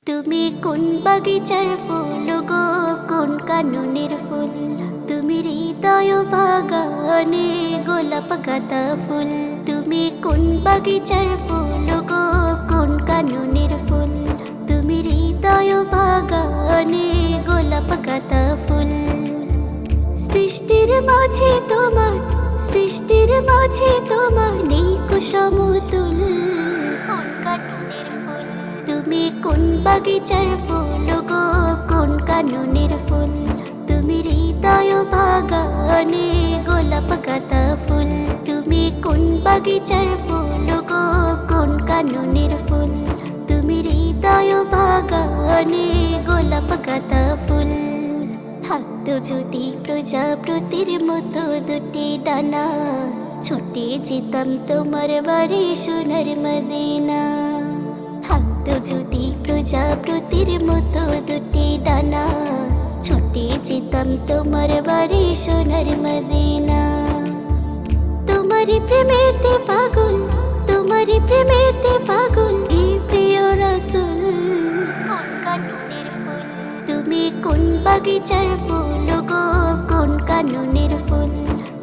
তুমি কোন বাগিচার ফুল গো, কোন কাননের ফুল? তুমি হৃদয় বাগানে গোলাপ গাঁদা ফুল। তুমি কোন বাগিচার ফুল গো, কোন কাননের ফুল? তুমি হৃদয় বাগানে গোলাপ গাঁদা ফুল। সৃষ্টির মাঝে তোমার, সৃষ্টির মাঝে তোমার নেই কুসমতুল। কোন কাননের ফুল? তুমি কোন বাগিচার ফুল গো, কোন কাননের ফুল? তুমি হৃদয় বাগানে গোলাপ গাঁদা ফুল। তুমি কোন বাগিচার ফুল গো, কোন কাননের ফুল? তুমি হৃদয় বাগানে গোলাপ গাঁদা ফুল। থাকতো যদি প্রজাপতির মতো দুটি ডানা, ছুটে যেতাম তোমার বাড়ি সোনার মদিনা। থাকতো যদি প্রজাপতির মতো দুটি ডানা, ছুটে যেতাম তোমার বাড়ি সোনার মদিনা। তোমারই প্রেমেতে পাগল, তোমারই প্রেমেতে পাগল এই প্রিয় রাসূল। কোন কাননের ফুল? তুমি কোন বাগিচার ফুল গো, কোন কাননের ফুল?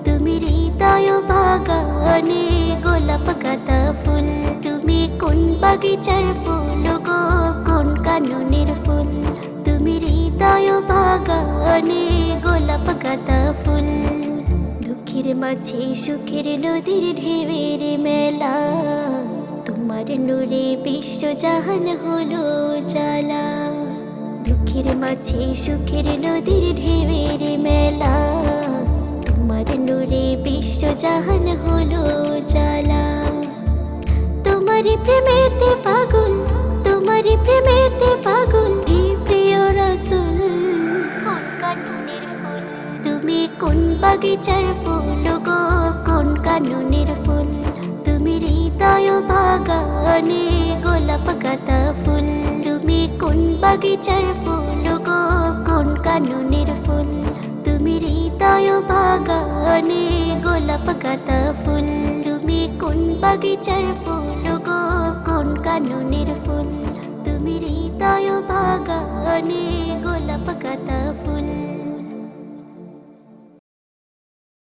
তুমি হৃদয় বাগানে গোলাপ গাঁদা ফুল। তুমি কোন বাগিচার ফুল গো, কোন কাননের ফুল? তুমি হৃদয় বাগানে গোলাপ গাঁদা ফুল। দুঃখের মাঝে সুখের নদীর ঢেউয়ের মেলা, তোমার নূরে বিশ্বজাহান হলো উজালা। দুঃখের মাঝে সুখের নদীর ঢেউয়ের মেলা, তোমার নূরে বিশ্বজাহান হলো উজালা। তোমারই প্রেমেতে পাগল, তোমারই প্রেমেতে পাগল এই প্রিয় রাসূল। কোন কাননের ফুল? তুমি কোন বাগিচার ফুল গো, কোন কাননের ফুল? তুমি হৃদয় বাগানে গোলাপ গাঁদা ফুল। তুমি কোন বাগিচার ফুল গো, কোন কাননের ফুল? তুমি হৃদয় বাগানে গোলাপ গাঁদা ফুল। তুমি কোন বাগিচার ফুল গো, কোন কাননের ফুল? তুমি হৃদয় বাগানে গোলাপ গাঁদা ফুল।